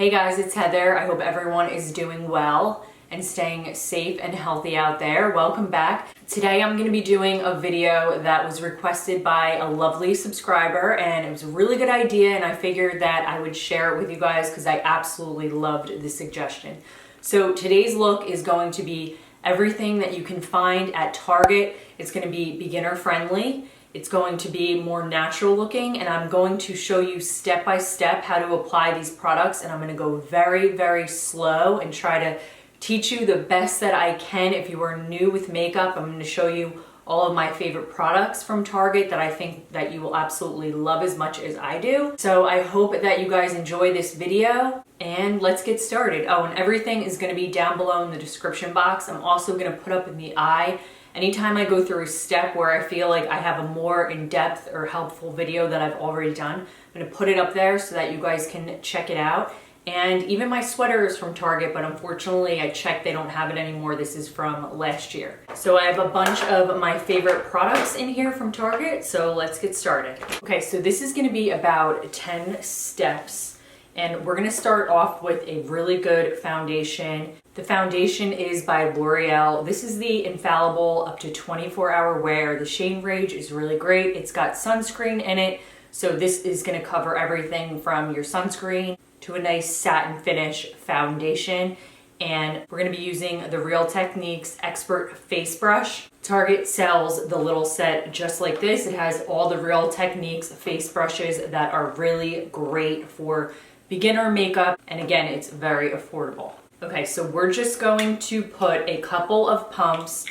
Hey guys, it's Heather. I hope everyone is doing well and staying safe and healthy out there. Welcome back. Today I'm going to be doing a video that was requested by a lovely subscriber, and it was a really good idea, and I figured that I would share it with you guys because I absolutely loved the suggestion. So today's look is going to be everything that you can find at Target. It's going to be beginner friendly. It's going to be more natural looking, and I'm going to show you step by step how to apply these products, and I'm going to go very, very slow and try to teach you the best that I can. If you are new with makeup, I'm going to show you all of my favorite products from Target that I think that you will absolutely love as much as I do. So I hope that you guys enjoy this video, and let's get started. Oh, and everything is going to be down below in the description box. I'm also going to put up in the eye anytime I go through a step where I feel like I have a more in-depth or helpful video that I've already done. I'm going to put it up there so that you guys can check it out. And even my sweater is from Target, but unfortunately I checked, they don't have it anymore. This is from last year. So I have a bunch of my favorite products in here from Target, so let's get started. Okay, so this is going to be about 10 steps, and we're going to start off with a really good foundation. The foundation is by L'Oreal. This is the Infallible up to 24-hour wear. The shade range is really great. It's got sunscreen in it, so this is going to cover everything from your sunscreen to a nice satin finish foundation. And we're going to be using the Real Techniques Expert Face Brush. Target sells the little set just like this. It has all the Real Techniques face brushes that are really great for beginner makeup, and again, it's very affordable. Okay, so we're just going to put a couple of pumps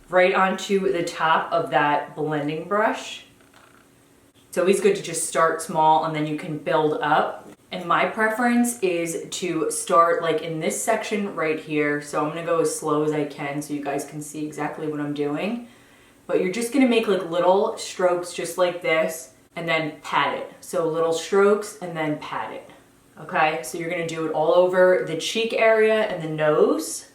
right onto the top of that blending brush. It's always good to just start small and then you can build up. And my preference is to start like in this section right here. So I'm gonna go as slow as I can so you guys can see exactly what I'm doing. But you're just gonna make like little strokes just like this and then pat it. So little strokes and then pat it. Okay, so you're gonna do it all over the cheek area and the nose.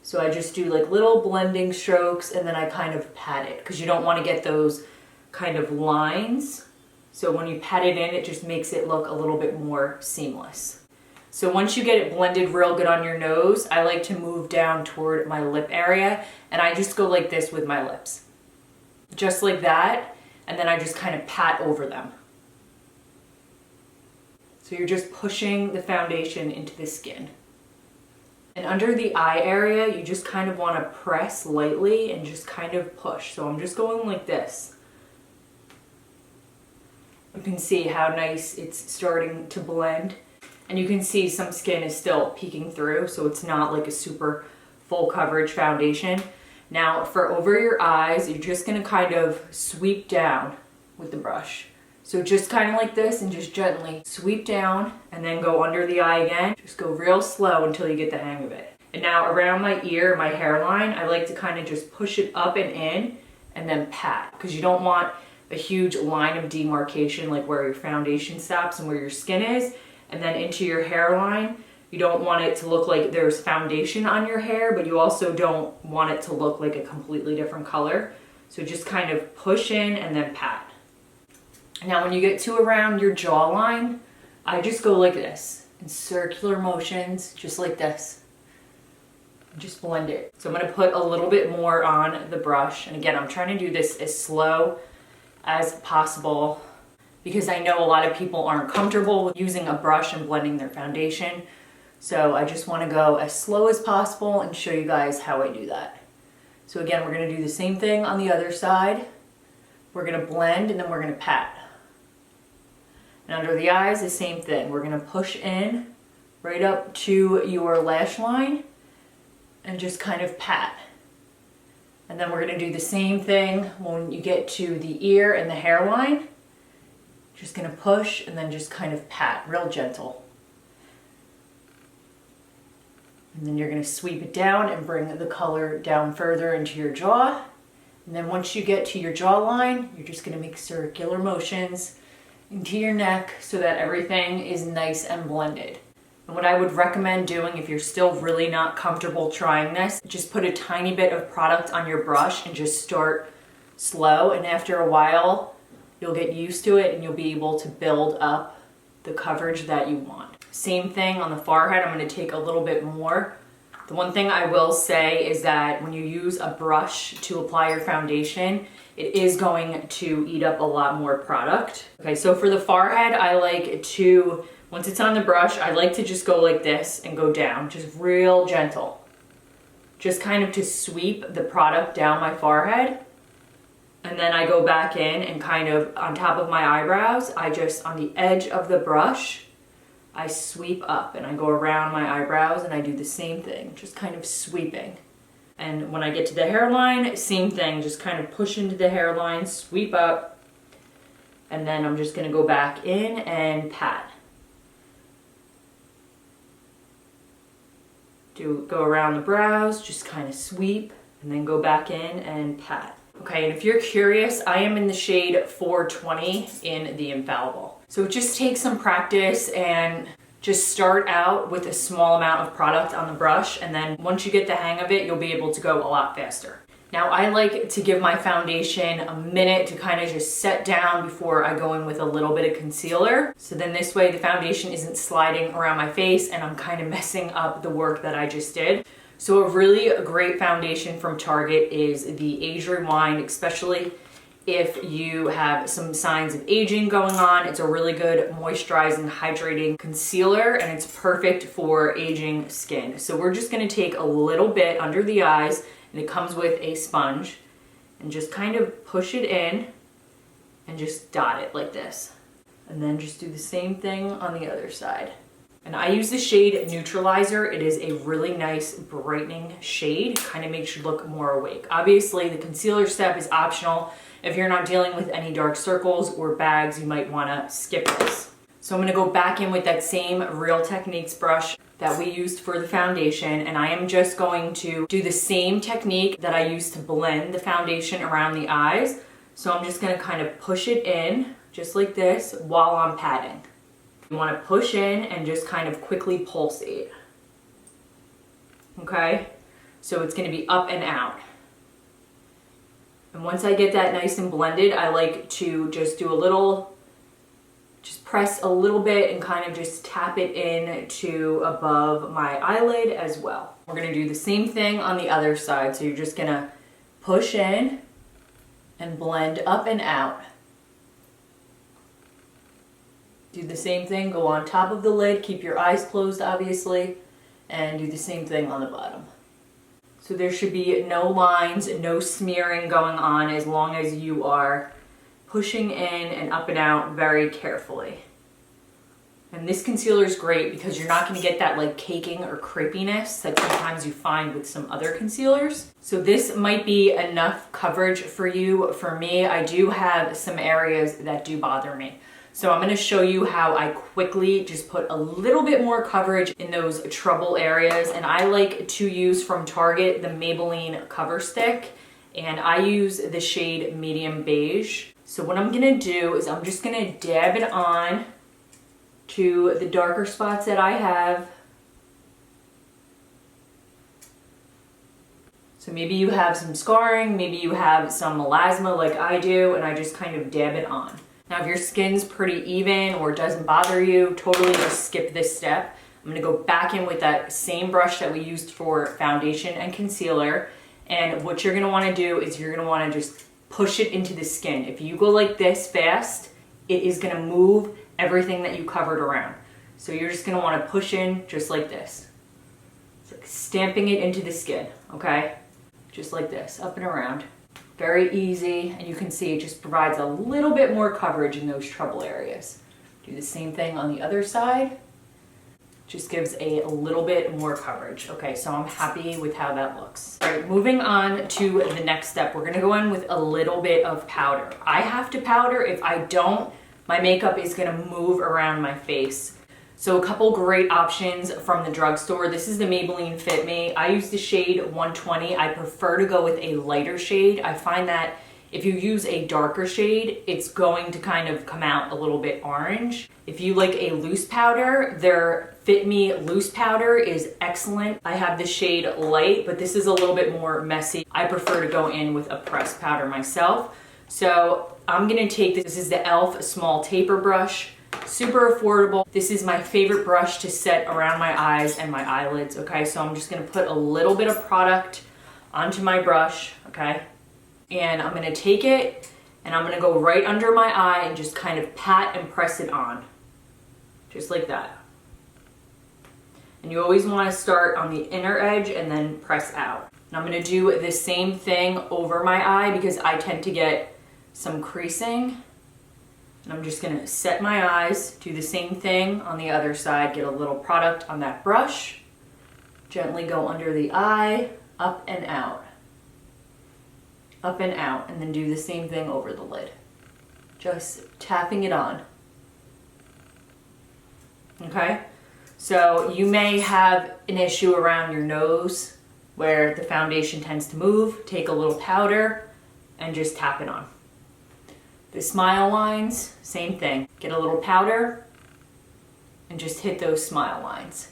So I just do like little blending strokes and then I kind of pat it because you don't want to get those kind of lines. So when you pat it in, it just makes it look a little bit more seamless. So once you get it blended real good on your nose, I like to move down toward my lip area, and I just go like this with my lips. Just like that, and then I just kind of pat over them. So you're just pushing the foundation into the skin. And under the eye area, you just kind of want to press lightly and just kind of push. So I'm just going like this. You can see how nice it's starting to blend. And you can see some skin is still peeking through, so it's not like a super full coverage foundation. Now for over your eyes, you're just going to kind of sweep down with the brush. So just kind of like this and just gently sweep down and then go under the eye again. Just go real slow until you get the hang of it. And now around my ear, my hairline, I like to kind of just push it up and in and then pat, because you don't want a huge line of demarcation like where your foundation stops and where your skin is, and then into your hairline. You don't want it to look like there's foundation on your hair, but you also don't want it to look like a completely different color. So just kind of push in and then pat. Now when you get to around your jawline, I just go like this in circular motions, just like this. Just blend it. So I'm going to put a little bit more on the brush, and again, I'm trying to do this as slow as possible because I know a lot of people aren't comfortable with using a brush and blending their foundation. So I just want to go as slow as possible and show you guys how I do that. So again, we're going to do the same thing on the other side. We're going to blend and then we're going to pat. And under the eyes, the same thing. We're going to push in right up to your lash line and just kind of pat. And then we're going to do the same thing when you get to the ear and the hairline. Just going to push and then just kind of pat, real gentle. And then you're going to sweep it down and bring the color down further into your jaw. And then once you get to your jawline, you're just going to make circular motions into your neck so that everything is nice and blended. And what I would recommend doing if you're still really not comfortable trying this, just put a tiny bit of product on your brush and just start slow, and after a while you'll get used to it and you'll be able to build up the coverage that you want. Same thing on the forehead. I'm going to take a little bit more. The one thing I will say is that when you use a brush to apply your foundation, it is going to eat up a lot more product. Okay, so for the forehead, I like to, once it's on the brush, I like to just go like this and go down, just real gentle. Just kind of to sweep the product down my forehead. And then I go back in and kind of on top of my eyebrows, I just, on the edge of the brush, I sweep up and I go around my eyebrows and I do the same thing, just kind of sweeping. And when I get to the hairline, same thing, just kind of push into the hairline, sweep up, and then I'm just gonna go back in and pat. Go around the brows, just kind of sweep, and then go back in and pat. Okay, and if you're curious, I am in the shade 420 in the Infallible. So it just takes some practice and just start out with a small amount of product on the brush, and then once you get the hang of it, you'll be able to go a lot faster. Now I like to give my foundation a minute to kind of just set down before I go in with a little bit of concealer. So then this way the foundation isn't sliding around my face and I'm kind of messing up the work that I just did. So a really great foundation from Target is the Age Rewind, especially if you have some signs of aging going on. It's a really good moisturizing, hydrating concealer, and it's perfect for aging skin. So we're just gonna take a little bit under the eyes, and it comes with a sponge, and just kind of push it in and just dot it like this. And then just do the same thing on the other side. And I use the shade Neutralizer. It is a really nice brightening shade, kind of makes you look more awake. Obviously the concealer step is optional. If you're not dealing with any dark circles or bags, you might wanna skip this. So I'm gonna go back in with that same Real Techniques brush that we used for the foundation, and I am just going to do the same technique that I used to blend the foundation around the eyes. So I'm just gonna kind of push it in, just like this, while I'm patting. You wanna push in and just kind of quickly pulsate. Okay? So it's gonna be up and out. And once I get that nice and blended, I like to just do a little, just press a little bit and kind of just tap it in to above my eyelid as well. We're gonna do the same thing on the other side. So you're just gonna push in and blend up and out. Do the same thing, go on top of the lid, keep your eyes closed obviously, and do the same thing on the bottom. So there should be no lines, no smearing going on as long as you are pushing in and up and out very carefully. And this concealer is great because you're not going to get that like caking or crepiness that sometimes you find with some other concealers. So this might be enough coverage for you. For me, I do have some areas that do bother me. So I'm going to show you how I quickly just put a little bit more coverage in those trouble areas. And I like to use from Target the Maybelline Cover Stick, and I use the shade Medium Beige. So what I'm going to do is I'm just going to dab it on to the darker spots that I have. So maybe you have some scarring, maybe you have some melasma like I do, and I just kind of dab it on. Now, if your skin's pretty even or doesn't bother you, totally just skip this step. I'm gonna go back in with that same brush that we used for foundation and concealer. And what you're gonna wanna do is you're gonna wanna just push it into the skin. If you go like this fast, it is gonna move everything that you covered around. So you're just gonna wanna push in just like this. It's like stamping it into the skin, okay? Just like this, up and around. Very easy, and you can see it just provides a little bit more coverage in those trouble areas. Do the same thing on the other side. Just gives a little bit more coverage. Okay, so I'm happy with how that looks. All right, moving on to the next step. We're gonna go in with a little bit of powder. I have to powder. If I don't, my makeup is gonna move around my face. So a couple great options from the drugstore. This is the Maybelline Fit Me. I use the shade 120. I prefer to go with a lighter shade. I find that if you use a darker shade, it's going to kind of come out a little bit orange. If you like a loose powder, their Fit Me loose powder is excellent. I have the shade Light, but this is a little bit more messy. I prefer to go in with a pressed powder myself. So I'm gonna take this is the E.L.F. small taper brush. Super affordable. This is my favorite brush to set around my eyes and my eyelids, okay? So I'm just gonna put a little bit of product onto my brush, okay? And I'm gonna take it and I'm gonna go right under my eye and just kind of pat and press it on. Just like that. And you always wanna start on the inner edge and then press out. And I'm gonna do the same thing over my eye because I tend to get some creasing. And I'm just gonna set my eyes, do the same thing on the other side, get a little product on that brush, gently go under the eye, up and out, and then do the same thing over the lid. Just tapping it on. Okay? So you may have an issue around your nose where the foundation tends to move. Take a little powder and just tap it on. The smile lines, same thing. Get a little powder and just hit those smile lines.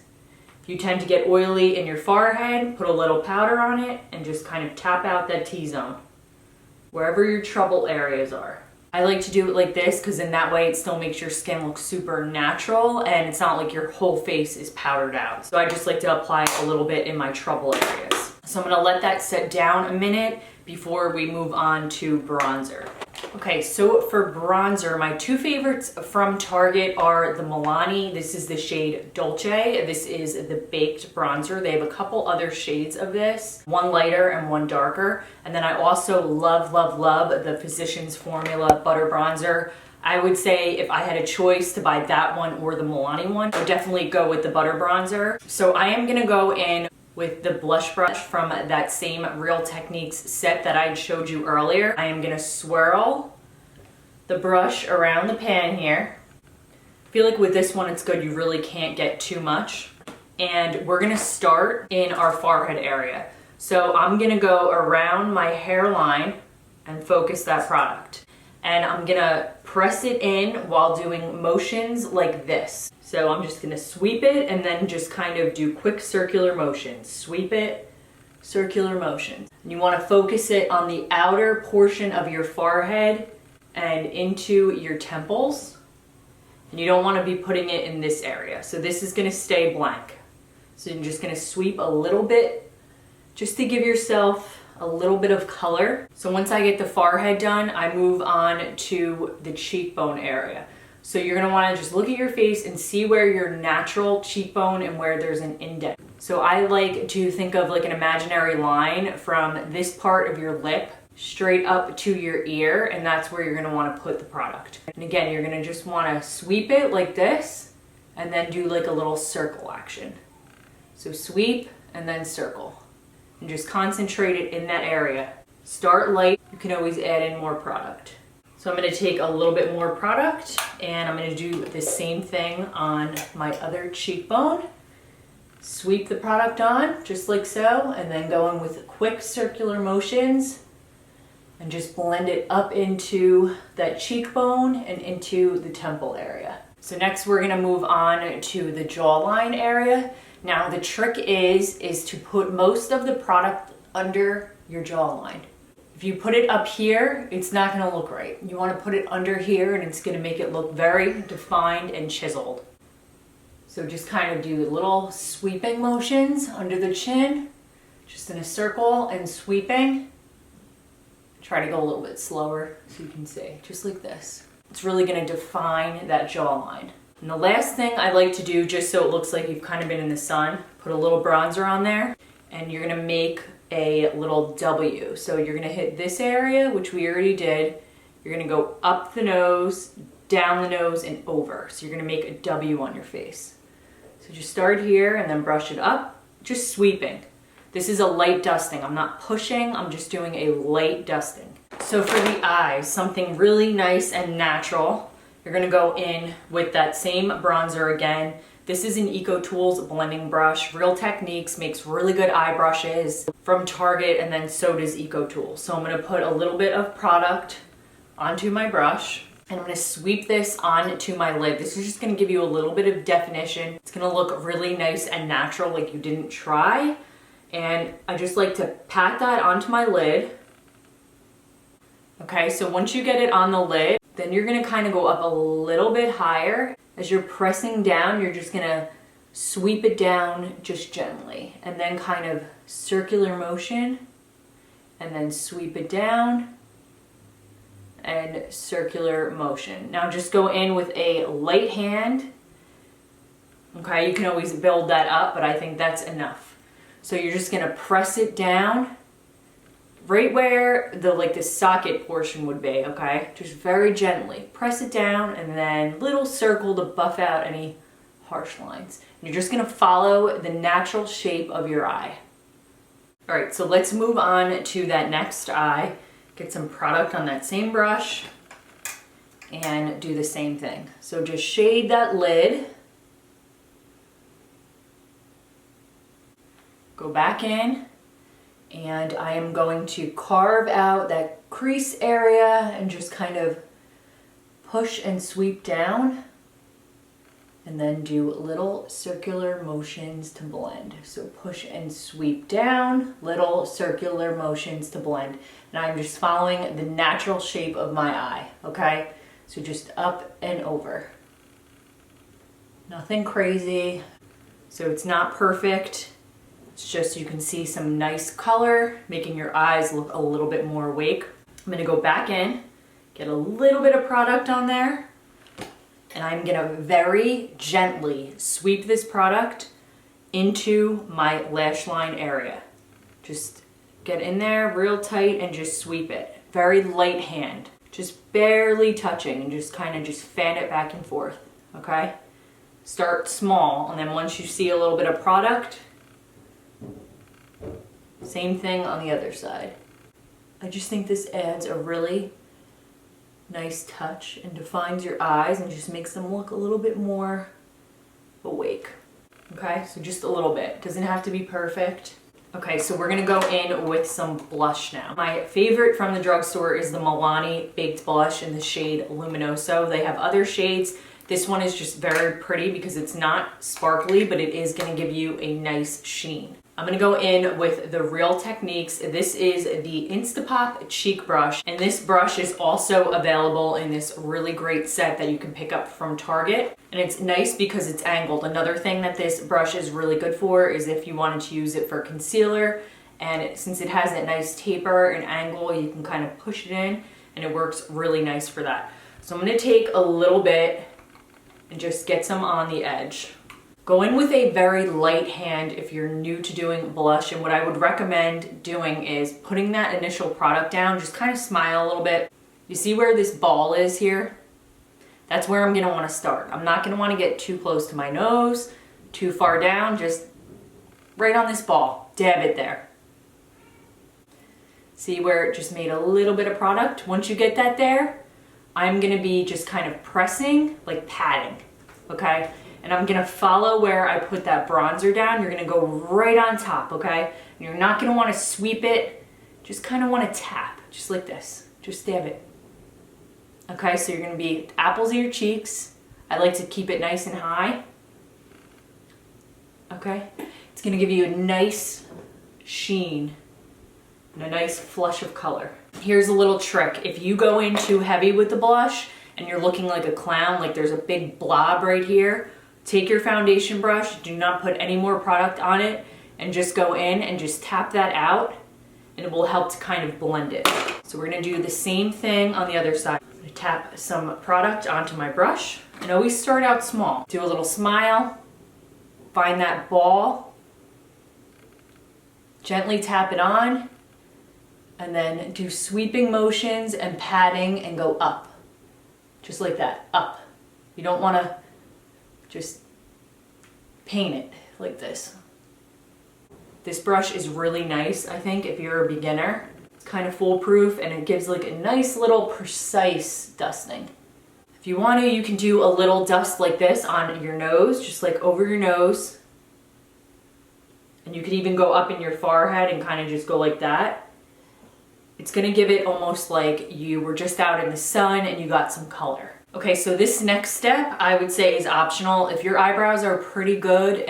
If you tend to get oily in your forehead, put a little powder on it and just kind of tap out that T-zone, wherever your trouble areas are. I like to do it like this because in that way it still makes your skin look super natural and it's not like your whole face is powdered out. So I just like to apply a little bit in my trouble areas. So I'm gonna let that set down a minute before we move on to bronzer. Okay, so for bronzer, my two favorites from Target are the Milani. This is the shade Dolce. This is the baked bronzer. They have a couple other shades of this, one lighter and one darker. And then I also love the Physicians Formula Butter Bronzer. I would say if I had a choice to buy that one or the Milani one, I would definitely go with the Butter Bronzer. So I am gonna go in with the blush brush from that same Real Techniques set that I showed you earlier. I am gonna swirl the brush around the pan here. I feel like with this one it's good, you really can't get too much. And we're gonna start in our forehead area. So I'm gonna go around my hairline and focus that product. And I'm gonna press it in while doing motions like this. So I'm just gonna sweep it and then just kind of do quick circular motions. Sweep it, circular motions. And you wanna focus it on the outer portion of your forehead and into your temples. And you don't wanna be putting it in this area. So this is gonna stay blank. So you're just gonna sweep a little bit just to give yourself a little bit of color. So once I get the forehead done, I move on to the cheekbone area. So you're gonna wanna just look at your face and see where your natural cheekbone and where there's an indent. So I like to think of like an imaginary line from this part of your lip straight up to your ear, and that's where you're gonna wanna put the product. And again, you're gonna just wanna sweep it like this and then do like a little circle action. So sweep and then circle. And just concentrate it in that area. Start light, you can always add in more product. So I'm gonna take a little bit more product and I'm gonna do the same thing on my other cheekbone. Sweep the product on, just like so, and then go in with quick circular motions and just blend it up into that cheekbone and into the temple area. So next we're gonna move on to the jawline area. Now the trick is to put most of the product under your jawline. If you put it up here, it's not gonna look right. You wanna put it under here and it's gonna make it look very defined and chiseled. So just kind of do little sweeping motions under the chin, just in a circle and sweeping. Try to go a little bit slower so you can see, just like this. It's really gonna define that jawline. And the last thing I like to do, just so it looks like you've kind of been in the sun, put a little bronzer on there, and you're gonna make a little W. So you're gonna hit this area, which we already did. You're gonna go up the nose, down the nose, and over. So you're gonna make a W on your face. So just start here and then brush it up, just sweeping. This is a light dusting. I'm not pushing, I'm just doing a light dusting. So for the eyes, something really nice and natural. You're gonna go in with that same bronzer again. This is an EcoTools blending brush. Real Techniques makes really good eye brushes from Target, and then so does EcoTools. So I'm gonna put a little bit of product onto my brush, and I'm gonna sweep this onto my lid. This is just gonna give you a little bit of definition. It's gonna look really nice and natural, like you didn't try. And I just like to pat that onto my lid. Okay, so once you get it on the lid, Then you're gonna kind of go up a little bit higher. As you're pressing down, you're just gonna sweep it down just gently, and then kind of circular motion, and then sweep it down, and circular motion. Now just go in with a light hand. Okay, you can always build that up, but I think that's enough. So you're just gonna press it down right where the socket portion would be, okay? Just very gently. Press it down and then little circle to buff out any harsh lines. And you're just gonna follow the natural shape of your eye. All right, so let's move on to that next eye. Get some product on that same brush and do the same thing. So just shade that lid. Go back in, and I am going to carve out that crease area and just kind of push and sweep down, and then do little circular motions to blend. So push and sweep down, little circular motions to blend. And I'm just following the natural shape of my eye, okay? So just up and over. Nothing crazy. So it's not perfect. It's just you can see some nice color, making your eyes look a little bit more awake. I'm gonna go back in, get a little bit of product on there, and I'm gonna very gently sweep this product into my lash line area. Just get in there real tight and just sweep it. Very light hand, just barely touching, and just kind of just fan it back and forth, okay? Start small, and then once you see a little bit of product, same thing on the other side. I just think this adds a really nice touch and defines your eyes and just makes them look a little bit more awake. Okay, so just a little bit. Doesn't have to be perfect. Okay, so we're gonna go in with some blush now. My favorite from the drugstore is the Milani Baked Blush in the shade Luminoso. They have other shades. This one is just very pretty because it's not sparkly, but it is gonna give you a nice sheen. I'm gonna go in with the Real Techniques. This is the Instapop Cheek Brush, and this brush is also available in this really great set that you can pick up from Target. And it's nice because it's angled. Another thing that this brush is really good for is if you wanted to use it for concealer, and since it has that nice taper and angle, you can kind of push it in, and it works really nice for that. So I'm gonna take a little bit and just get some on the edge. Go in with a very light hand if you're new to doing blush, and what I would recommend doing is putting that initial product down, just kind of smile a little bit. You see where this ball is here? That's where I'm gonna wanna start. I'm not gonna wanna get too close to my nose, too far down, just right on this ball. Dab it there. See where it just made a little bit of product? Once you get that there, I'm gonna be just kind of pressing, like patting, okay? And I'm gonna follow where I put that bronzer down. You're gonna go right on top, okay? And you're not gonna wanna sweep it, just kinda wanna tap, just like this. Just dab it. Okay, so you're gonna be apples of your cheeks. I like to keep it nice and high. Okay? It's gonna give you a nice sheen and a nice flush of color. Here's a little trick. If you go in too heavy with the blush and you're looking like a clown, like there's a big blob right here, take your foundation brush, do not put any more product on it, and just go in and just tap that out, and it will help to kind of blend it. So we're gonna do the same thing on the other side. I'm gonna tap some product onto my brush, and always start out small. Do a little smile, find that ball, gently tap it on, and then do sweeping motions and patting and go up. Just like that, up. You don't wanna just paint it like this. This brush is really nice, I think, if you're a beginner. It's kind of foolproof, and it gives like a nice little precise dusting. If you want to, you can do a little dust like this on your nose, just like over your nose. And you could even go up in your forehead and kind of just go like that. It's gonna give it almost like you were just out in the sun and you got some color. Okay, so this next step I would say is optional. If your eyebrows are pretty good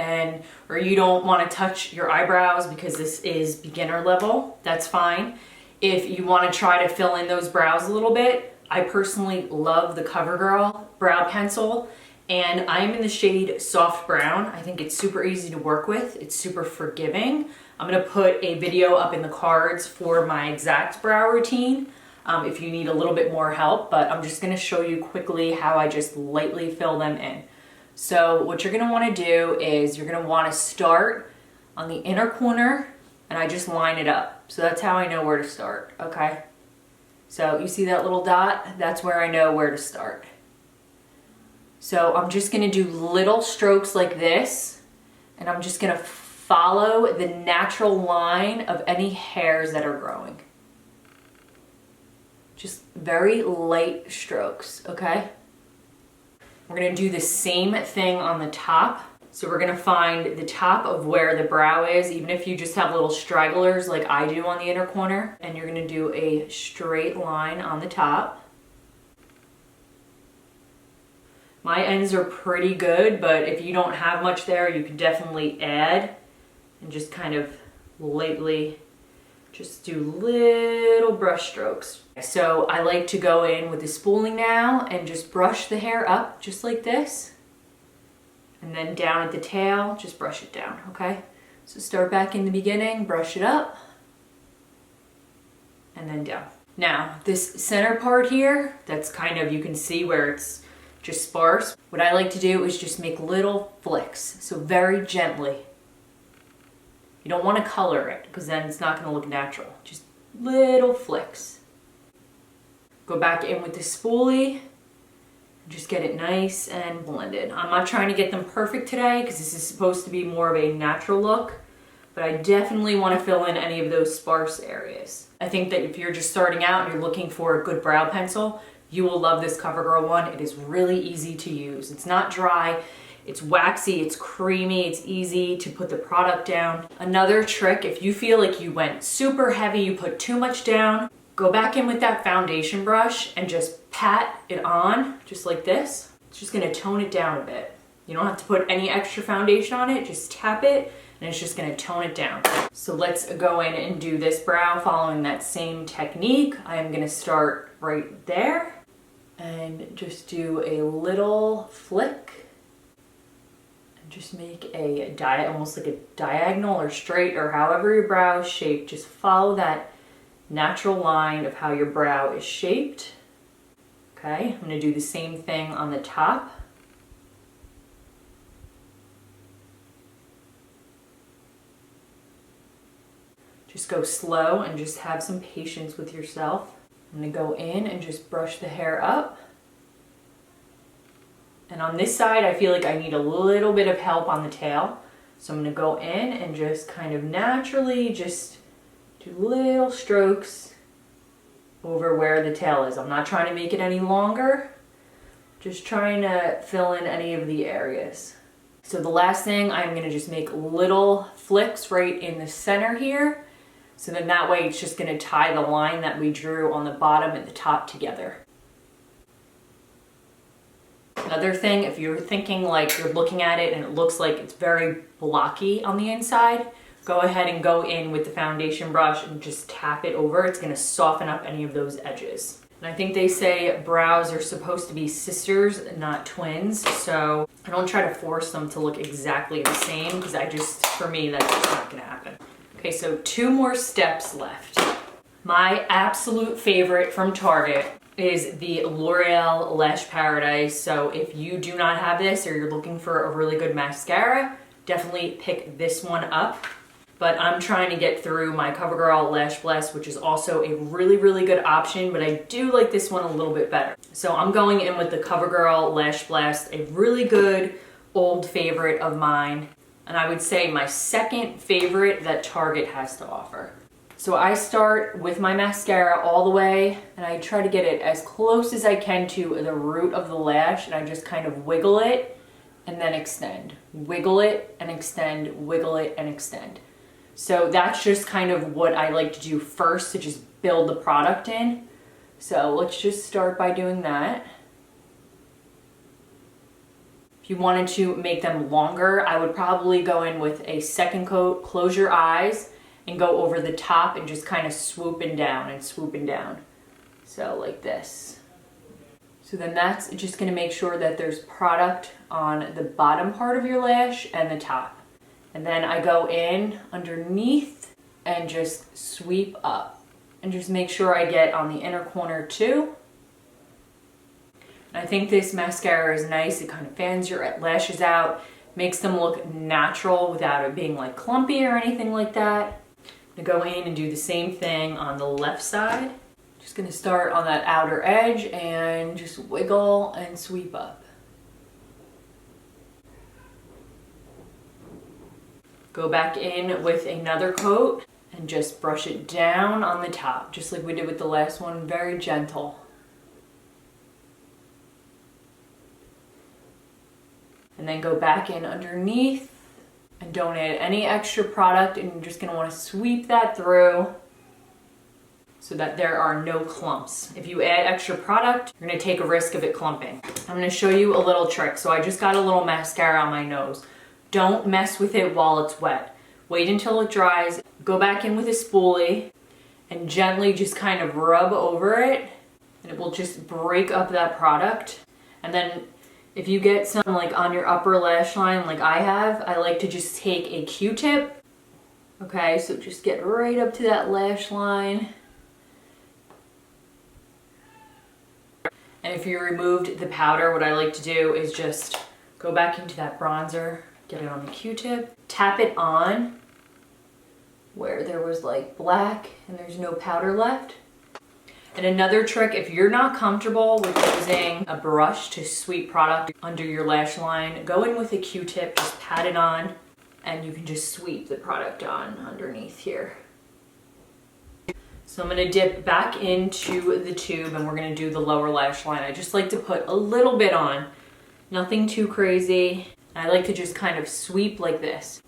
or you don't want to touch your eyebrows because this is beginner level, that's fine. If you want to try to fill in those brows a little bit, I personally love the CoverGirl brow pencil, and I'm in the shade Soft Brown. I think it's super easy to work with. It's super forgiving. I'm gonna put a video up in the cards for my exact brow routine if you need a little bit more help, but I'm just gonna show you quickly how I just lightly fill them in. So what you're gonna wanna do is you're gonna wanna start on the inner corner, and I just line it up. So that's how I know where to start, okay? So you see that little dot? That's where I know where to start. So I'm just gonna do little strokes like this, and I'm just gonna follow the natural line of any hairs that are growing. Just very light strokes, okay? We're gonna do the same thing on the top. So we're gonna find the top of where the brow is, even if you just have little stragglers like I do on the inner corner, and you're gonna do a straight line on the top. My ends are pretty good, but if you don't have much there, you can definitely add and just kind of lightly just do little brush strokes. So I like to go in with the spooling now and just brush the hair up just like this. And then down at the tail, just brush it down, okay? So start back in the beginning, brush it up, and then down. Now, this center part here, that's kind of, you can see where it's just sparse. What I like to do is just make little flicks, so very gently. You don't want to color it, because then it's not going to look natural. Just little flicks. Go back in with the spoolie. Just get it nice and blended. I'm not trying to get them perfect today because this is supposed to be more of a natural look, but I definitely want to fill in any of those sparse areas. I think that if you're just starting out and you're looking for a good brow pencil, you will love this CoverGirl one. It is really easy to use. It's not dry, it's waxy, it's creamy, it's easy to put the product down. Another trick, if you feel like you went super heavy, you put too much down, go back in with that foundation brush and just pat it on, just like this. It's just gonna tone it down a bit. You don't have to put any extra foundation on it, just tap it, and it's just gonna tone it down. So let's go in and do this brow following that same technique. I am gonna start right there, and just do a little flick, and just make a almost like a diagonal or straight, or however your brow is shaped. Just follow that natural line of how your brow is shaped. Okay, I'm gonna do the same thing on the top. Just go slow and just have some patience with yourself. I'm gonna go in and just brush the hair up. And on this side, I feel like I need a little bit of help on the tail. So I'm gonna go in and just kind of naturally just do little strokes over where the tail is. I'm not trying to make it any longer, just trying to fill in any of the areas. So the last thing, I'm gonna just make little flicks right in the center here. So then that way it's just gonna tie the line that we drew on the bottom and the top together. Another thing, if you're thinking like you're looking at it and it looks like it's very blocky on the inside, go ahead and go in with the foundation brush and just tap it over. It's gonna soften up any of those edges. And I think they say brows are supposed to be sisters, not twins, so I don't try to force them to look exactly the same, because for me, that's just not gonna happen. Okay, so 2 more steps left. My absolute favorite from Target is the L'Oreal Lash Paradise. So if you do not have this, or you're looking for a really good mascara, definitely pick this one up. But I'm trying to get through my CoverGirl LashBlast, which is also a really, really good option, but I do like this one a little bit better. So I'm going in with the CoverGirl LashBlast, a really good old favorite of mine, and I would say my second favorite that Target has to offer. So I start with my mascara all the way, and I try to get it as close as I can to the root of the lash, and I just kind of wiggle it and then extend. Wiggle it and extend, wiggle it and extend. So that's just kind of what I like to do first, to just build the product in. So let's just start by doing that. If you wanted to make them longer, I would probably go in with a second coat, close your eyes, and go over the top and just kind of swooping down and swooping down. So like this. So then that's just gonna make sure that there's product on the bottom part of your lash and the top. And then I go in underneath and just sweep up. And just make sure I get on the inner corner too. And I think this mascara is nice. It kind of fans your lashes out, makes them look natural without it being like clumpy or anything like that. I'm gonna go in and do the same thing on the left side. Just gonna start on that outer edge and just wiggle and sweep up. Go back in with another coat and just brush it down on the top, just like we did with the last one, very gentle. And then go back in underneath and don't add any extra product, and you're just gonna wanna sweep that through so that there are no clumps. If you add extra product, you're gonna take a risk of it clumping. I'm gonna show you a little trick. So I just got a little mascara on my nose. Don't mess with it while it's wet. Wait until it dries. Go back in with a spoolie and gently just kind of rub over it, and it will just break up that product. And then if you get some like on your upper lash line like I have, I like to just take a Q-tip. Okay, so just get right up to that lash line. And if you removed the powder, what I like to do is just go back into that bronzer, get it on the Q-tip, tap it on where there was like black and there's no powder left. And another trick, if you're not comfortable with using a brush to sweep product under your lash line, go in with a Q-tip, just pat it on, and you can just sweep the product on underneath here. So I'm gonna dip back into the tube and we're gonna do the lower lash line. I just like to put a little bit on, nothing too crazy. I like to just kind of sweep like this.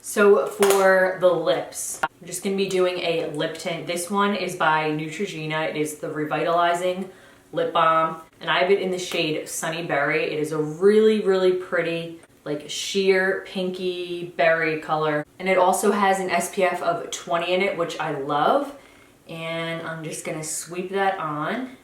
So for the lips, I'm just going to be doing a lip tint. This one is by Neutrogena. It is the Revitalizing Lip Balm, and I have it in the shade Sunny Berry. It is a really, really pretty, like sheer pinky berry color. And it also has an SPF of 20 in it, which I love. And I'm just going to sweep that on.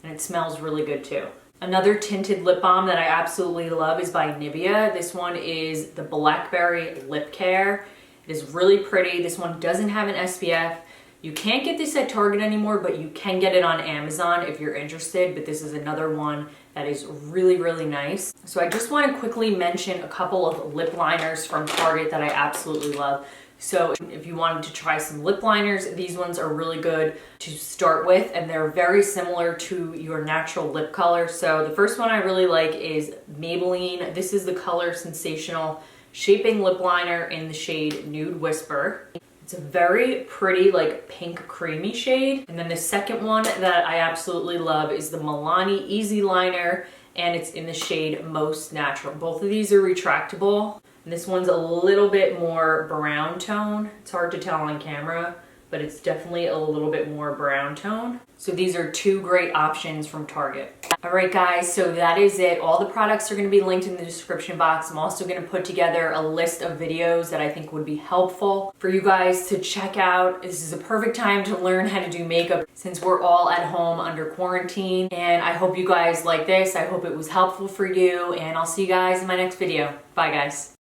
And it smells really good too. Another tinted lip balm that I absolutely love is by Nivea. This one is the Blackberry Lip Care. It is really pretty. This one doesn't have an SPF. You can't get this at Target anymore, but you can get it on Amazon if you're interested. But this is another one that is really, really nice. So I just want to quickly mention a couple of lip liners from Target that I absolutely love. So if you wanted to try some lip liners, these ones are really good to start with, and they're very similar to your natural lip color. So the first one I really like is Maybelline. This is the color Sensational Shaping Lip Liner in the shade Nude Whisper. It's a very pretty, like pink creamy shade. And then the second one that I absolutely love is the Milani Easy Liner, and it's in the shade Most Natural. Both of these are retractable. And this one's a little bit more brown tone. It's hard to tell on camera, but it's definitely a little bit more brown tone. So these are two great options from Target. All right guys, so that is it. All the products are gonna be linked in the description box. I'm also gonna put together a list of videos that I think would be helpful for you guys to check out. This is a perfect time to learn how to do makeup since we're all at home under quarantine. And I hope you guys like this. I hope it was helpful for you, and I'll see you guys in my next video. Bye guys.